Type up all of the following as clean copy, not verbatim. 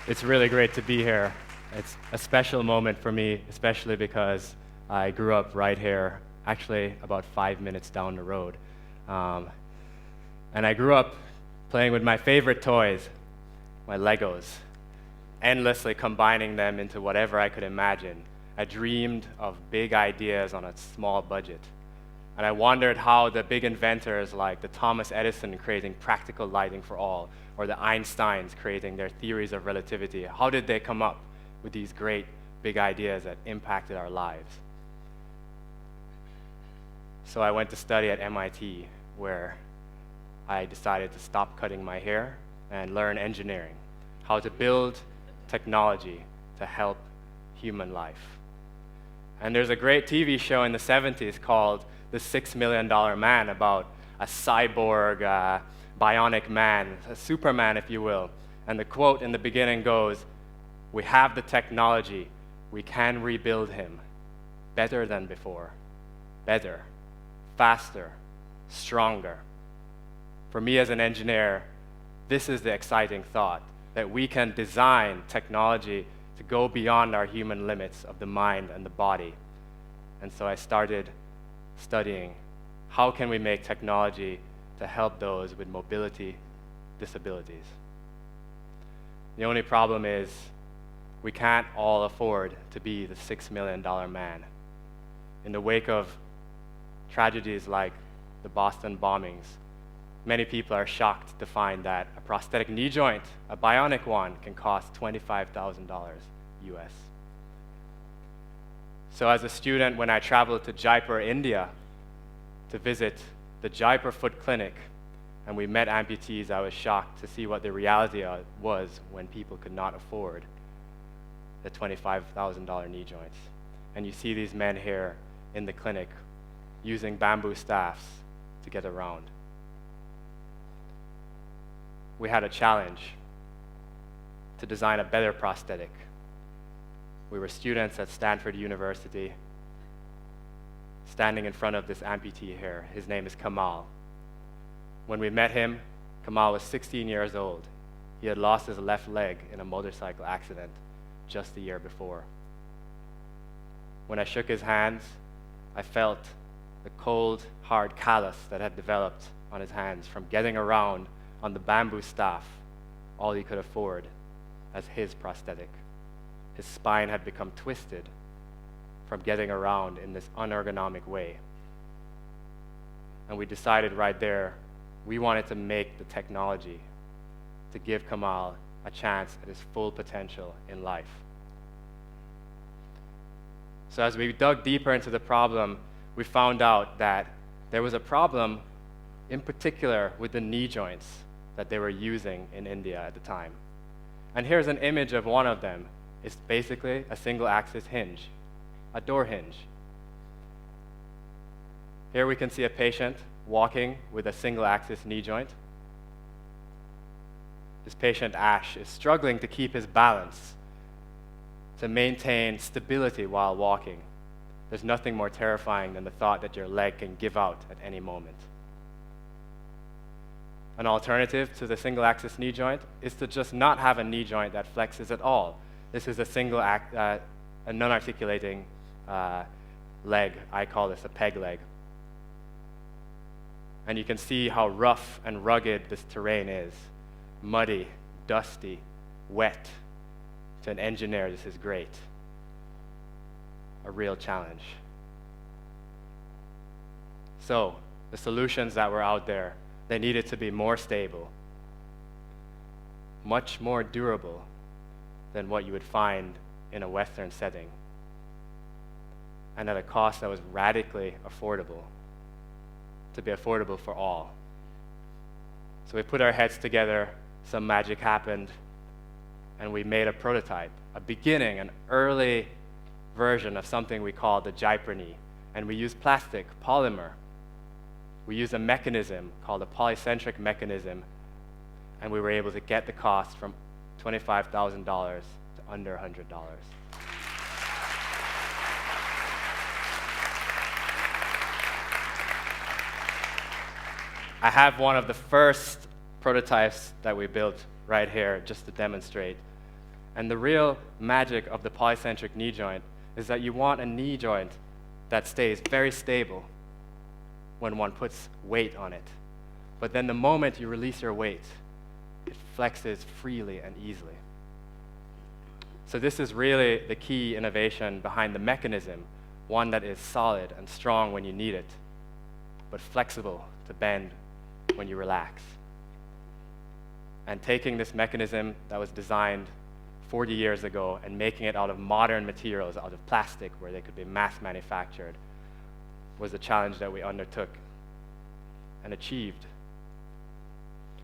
It's really great to be here. It's a special moment for me, especially because I grew up right here, actually about 5 minutes down the road. And I grew up playing with my favorite toys, my Legos, endlessly combining them into whatever I could imagine. I dreamed of big ideas on a small budget. And I wondered how the big inventors like the Thomas Edison creating practical lighting for all, or the Einsteins creating their theories of relativity, how did they come up with these great big ideas that impacted our lives? So I went to study at MIT, where I decided to stop cutting my hair and learn engineering, how to build technology to help human life. And there's a great TV show in the 70s called The $6 Million Man, about a cyborg, bionic man, a Superman, if you will. And the quote in the beginning goes, "We have the technology, we can rebuild him better than before, better, faster, stronger." For me as an engineer, this is the exciting thought, that we can design technology to go beyond our human limits of the mind and the body. And so I started studying how can we make technology to help those with mobility disabilities. The only problem is we can't all afford to be the $6 million man. In the wake of tragedies like the Boston bombings, many people are shocked to find that a prosthetic knee joint, a bionic one, can cost $25,000 US. So as a student, when I traveled to Jaipur, India, to visit the Jaipur Foot Clinic, and we met amputees, I was shocked to see what the reality was when people could not afford the $25,000 knee joints. And you see these men here in the clinic using bamboo staffs to get around. We had a challenge to design a better prosthetic. We were students at Stanford University, standing in front of this amputee here. His name is Kamal. When we met him, Kamal was 16 years old. He had lost his left leg in a motorcycle accident just the year before. When I shook his hands, I felt the cold, hard callus that had developed on his hands from getting around on the bamboo staff, all he could afford as his prosthetic. His spine had become twisted from getting around in this unergonomic way. And we decided right there, we wanted to make the technology to give Kamal a chance at his full potential in life. So as we dug deeper into the problem, we found out that there was a problem in particular with the knee joints that they were using in India at the time. And here's an image of one of them. It's basically a single-axis hinge, a door hinge. Here we can see a patient walking with a single-axis knee joint. This patient, Ash, is struggling to keep his balance, to maintain stability while walking. There's nothing more terrifying than the thought that your leg can give out at any moment. An alternative to the single-axis knee joint is to just not have a knee joint that flexes at all. This is a non-articulating leg. I call this a peg leg. And you can see how rough and rugged this terrain is. Muddy, dusty, wet. To an engineer, this is great. A real challenge. So, the solutions that were out there, they needed to be more stable, much more durable than what you would find in a Western setting, and at a cost that was radically affordable, to be affordable for all. So we put our heads together, some magic happened, and we made a prototype, a beginning, an early version of something we call the JaipurKnee. And we used plastic, polymer. We used a mechanism called a polycentric mechanism, and we were able to get the cost from $25,000 to under $100. I have one of the first prototypes that we built right here just to demonstrate. And the real magic of the polycentric knee joint is that you want a knee joint that stays very stable when one puts weight on it. But then the moment you release your weight, it flexes freely and easily. So this is really the key innovation behind the mechanism, one that is solid and strong when you need it, but flexible to bend when you relax. And taking this mechanism that was designed 40 years ago and making it out of modern materials, out of plastic where they could be mass manufactured, was a challenge that we undertook and achieved.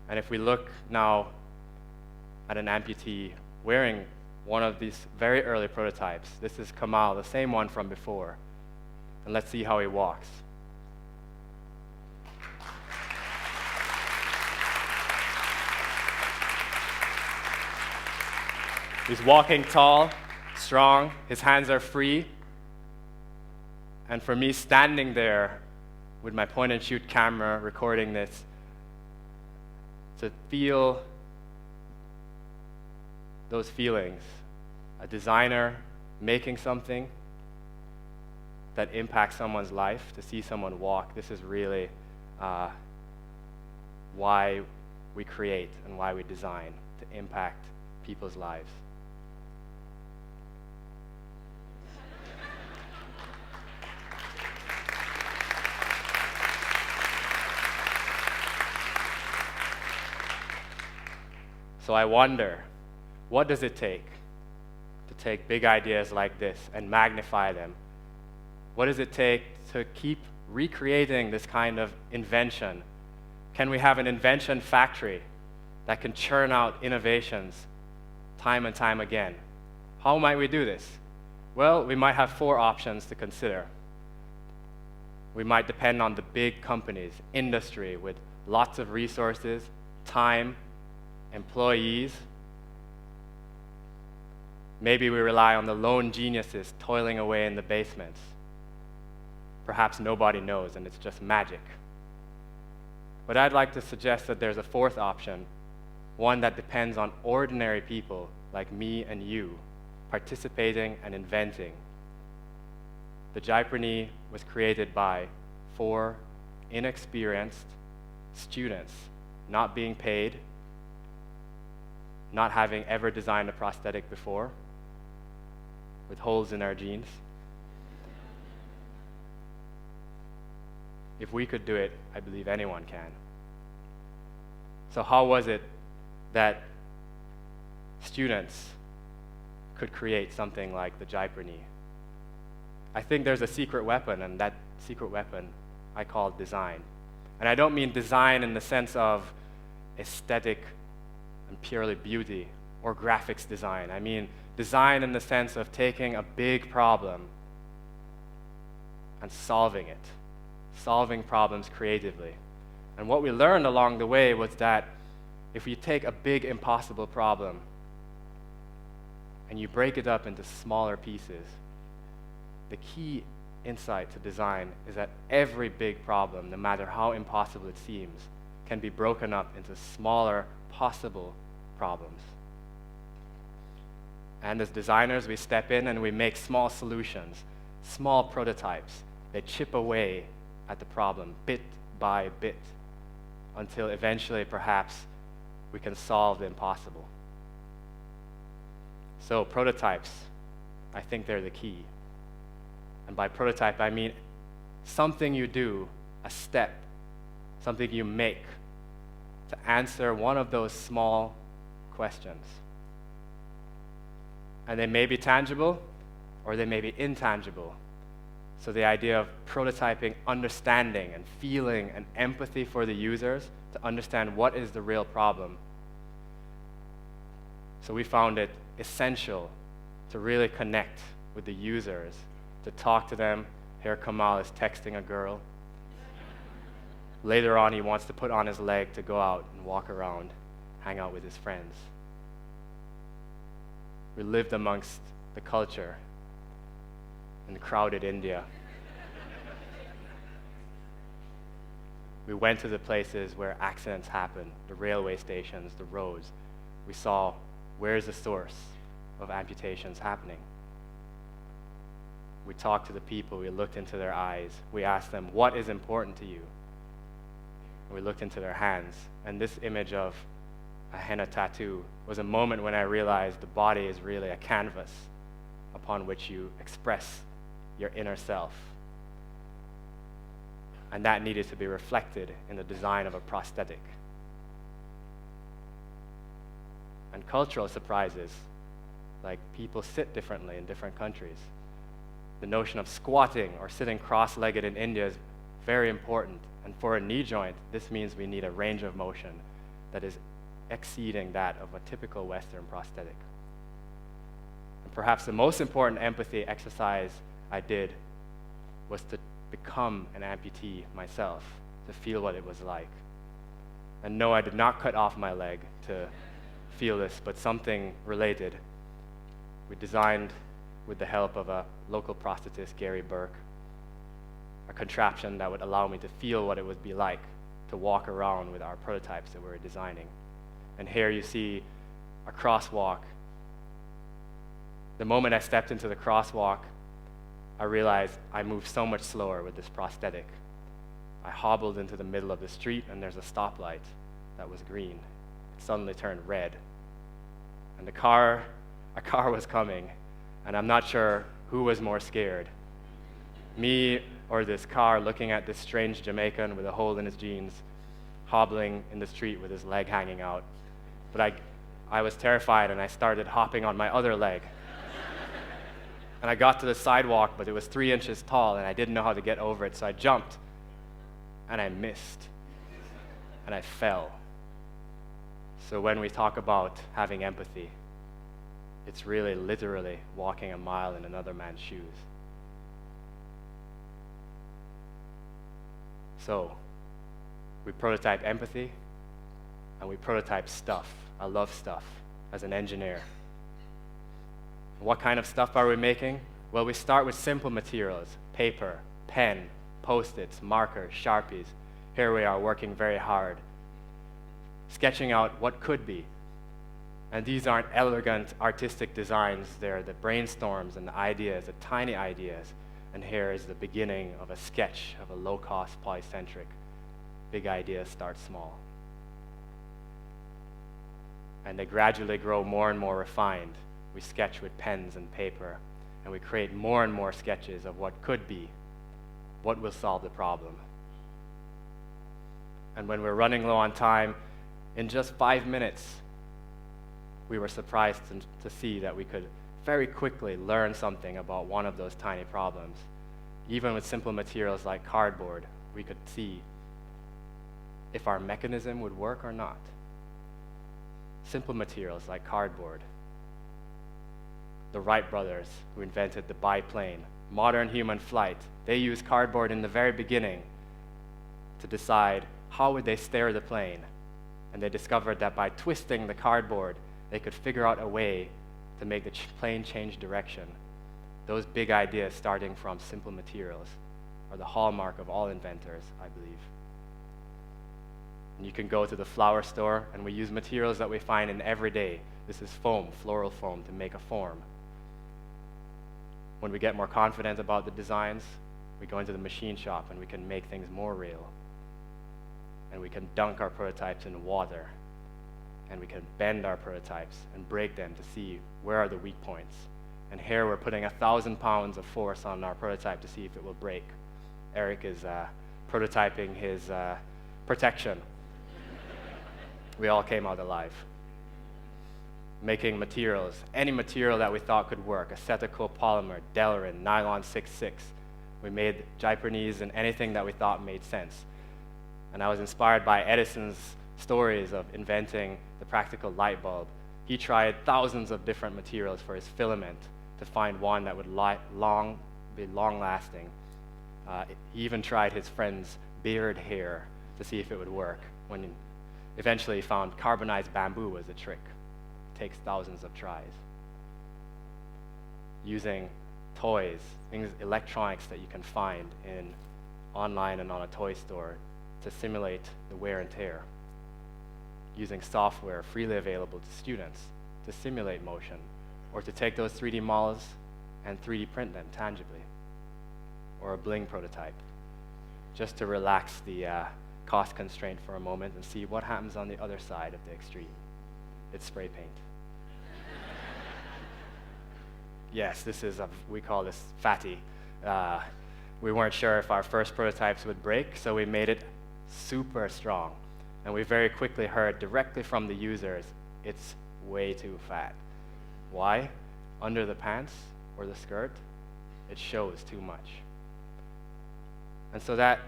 And if we look now at an amputee wearing one of these very early prototypes, this is Kamal, the same one from before, and let's see how he walks. He's walking tall, strong, his hands are free. And for me, standing there with my point-and-shoot camera recording this, to feel those feelings, a designer making something that impacts someone's life, to see someone walk, this is really why we create and why we design, to impact people's lives. So I wonder, what does it take to take big ideas like this and magnify them? What does it take to keep recreating this kind of invention? Can we have an invention factory that can churn out innovations time and time again? How might we do this? Well, we might have 4 options to consider. We might depend on the big companies, industry with lots of resources, time, employees. Maybe we rely on the lone geniuses toiling away in the basements. Perhaps nobody knows and it's just magic. But I'd like to suggest that there's a 4th option, one that depends on ordinary people like me and you participating and inventing. The JaipurKnee was created by 4 inexperienced students, not being paid, not having ever designed a prosthetic before, with holes in our jeans. If we could do it, I believe anyone can. So how was it that students could create something like the JaipurKnee? I think there's a secret weapon, and that secret weapon I call design. And I don't mean design in the sense of aesthetic and purely beauty or graphics design. I mean design in the sense of taking a big problem and solving it, solving problems creatively. And what we learned along the way was that if you take a big impossible problem and you break it up into smaller pieces, the key insight to design is that every big problem, no matter how impossible it seems, can be broken up into smaller possible problems. And as designers, we step in and we make small solutions, small prototypes. They chip away at the problem bit by bit until eventually perhaps we can solve the impossible. So prototypes, I think they're the key. And by prototype, I mean something you do, a step, something you make to answer one of those small questions. And they may be tangible or they may be intangible. So the idea of prototyping understanding and feeling and empathy for the users to understand what is the real problem. So we found it essential to really connect with the users, to talk to them. Here Kamal is texting a girl. Later on, he wants to put on his leg to go out and walk around, hang out with his friends. We lived amongst the culture in crowded India. We went to the places where accidents happen, the railway stations, the roads. We saw where's the source, of amputations happening. We talked to the people, we looked into their eyes, we asked them, what is important to you? And we looked into their hands, and this image of a henna tattoo was a moment when I realized the body is really a canvas upon which you express your inner self. And that needed to be reflected in the design of a prosthetic. And cultural surprises, like people sit differently in different countries. The notion of squatting or sitting cross-legged in India is very important. And for a knee joint, this means we need a range of motion that is exceeding that of a typical Western prosthetic. And perhaps the most important empathy exercise I did was to become an amputee myself, to feel what it was like. And no, I did not cut off my leg to feel this, but something related. We designed, with the help of a local prosthetist, Gary Burke, a contraption that would allow me to feel what it would be like to walk around with our prototypes that we were designing. And here you see a crosswalk. The moment I stepped into the crosswalk, I realized I moved so much slower with this prosthetic. I hobbled into the middle of the street, and there's a stoplight that was green. It suddenly turned red. And a car was coming, and I'm not sure who was more scared, me or this car looking at this strange Jamaican with a hole in his jeans, hobbling in the street with his leg hanging out. But I was terrified, and I started hopping on my other leg. And I got to the sidewalk, but it was 3 inches tall, and I didn't know how to get over it, so I jumped, and I missed, and I fell. So when we talk about having empathy, it's really literally walking a mile in another man's shoes. So we prototype empathy, and we prototype stuff. I love stuff as an engineer. What kind of stuff are we making? Well, we start with simple materials: paper, pen, Post-its, markers, Sharpies. Here we are working very hard, sketching out what could be. And these aren't elegant artistic designs, they're the brainstorms and the ideas, the tiny ideas. And here is the beginning of a sketch of a low-cost polycentric. Big ideas start small. And they gradually grow more and more refined. We sketch with pens and paper, and we create more and more sketches of what could be, what will solve the problem. And when we're running low on time, in just 5 minutes, we were surprised to see that we could very quickly learn something about one of those tiny problems. Even with simple materials like cardboard, we could see if our mechanism would work or not. Simple materials like cardboard. The Wright brothers, who invented the biplane, modern human flight, they used cardboard in the very beginning to decide how would they steer the plane. And they discovered that by twisting the cardboard, they could figure out a way to make the plane change direction. Those big ideas starting from simple materials are the hallmark of all inventors, I believe. And you can go to the flower store, and we use materials that we find in every day. This is foam, floral foam, to make a form. When we get more confident about the designs, we go into the machine shop and we can make things more real. And we can dunk our prototypes in water. And we can bend our prototypes and break them to see where are the weak points. And here we're putting 1,000 pounds of force on our prototype to see if it will break. Eric is prototyping his protection. We all came out alive. Making materials, any material that we thought could work: acetylcopolymer, Delrin, nylon 6/6. We made JaipurKnees and anything that we thought made sense. And I was inspired by Edison's stories of inventing the practical light bulb. He tried thousands of different materials for his filament to find one that would be long-lasting. He even tried his friend's beard hair to see if it would work, when eventually he found carbonized bamboo was the trick. Takes thousands of tries. Using toys, things, electronics that you can find online and on a toy store to simulate the wear and tear. Using software freely available to students to simulate motion. or to take those 3D models and 3D print them tangibly, or a bling prototype, just to relax the cost constraint for a moment and see what happens on the other side of the extreme. It's spray paint. Yes, we call this fatty. We weren't sure if our first prototypes would break, so we made it super strong. And we very quickly heard directly from the users, it's way too fat. Why? Under the pants or the skirt, it shows too much. And so that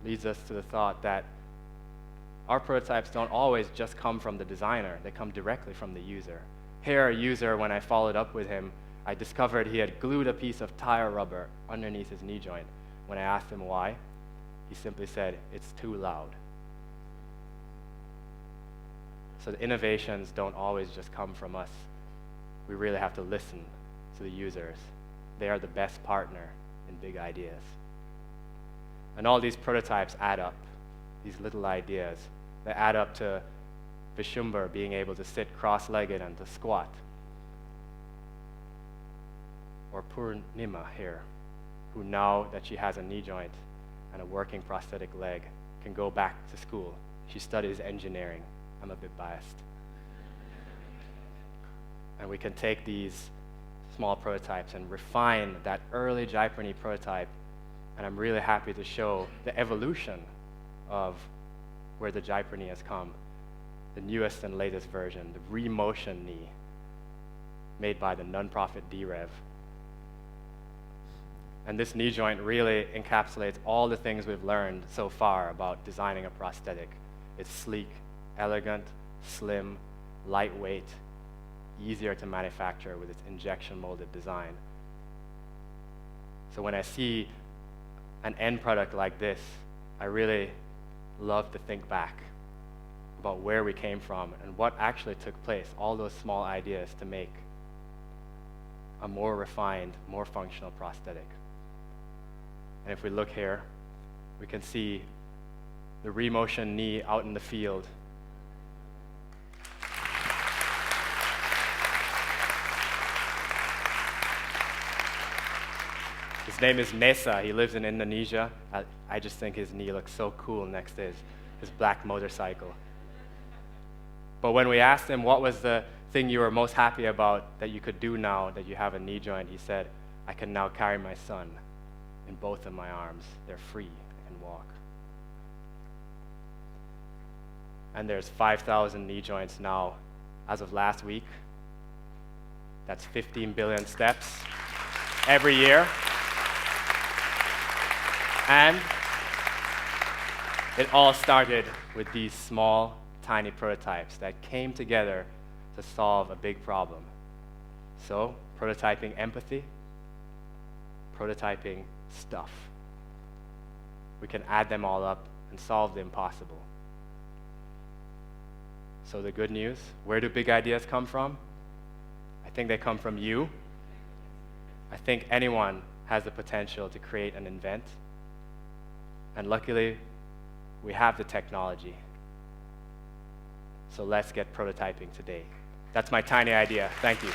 leads us to the thought that our prototypes don't always just come from the designer, they come directly from the user. Here, a user, when I followed up with him, I discovered he had glued a piece of tire rubber underneath his knee joint. When I asked him why, he simply said, it's too loud. So the innovations don't always just come from us. We really have to listen to the users. They are the best partner in big ideas. And all these prototypes add up, these little ideas. They add up to Vishumber being able to sit cross-legged and to squat. Or Purnima here, who now that she has a knee joint and a working prosthetic leg, can go back to school. She studies engineering. I'm a bit biased. And we can take these small prototypes and refine that early JaipurKnee prototype, and I'm really happy to show the evolution of where the JaipurKnee has come. The newest and latest version, the Remotion knee, made by the nonprofit DREV. And this knee joint really encapsulates all the things we've learned so far about designing a prosthetic. It's sleek, elegant, slim, lightweight, easier to manufacture with its injection molded design. So when I see an end product like this, I really love to think back about where we came from and what actually took place, all those small ideas to make a more refined, more functional prosthetic. And if we look here, we can see the Remotion knee out in the field. His name is Nesa. He lives in Indonesia. I just think his knee looks so cool next to his black motorcycle. But when we asked him what was the thing you were most happy about that you could do now that you have a knee joint, he said, I can now carry my son in both of my arms. They're free. I can walk. And there's 5,000 knee joints now as of last week. That's 15 billion steps every year. And it all started with these small, tiny prototypes that came together to solve a big problem. So, prototyping empathy, prototyping stuff. We can add them all up and solve the impossible. So the good news, where do big ideas come from? I think they come from you. I think anyone has the potential to create and invent. And luckily, we have the technology. So let's get prototyping today. That's my tiny idea. Thank you.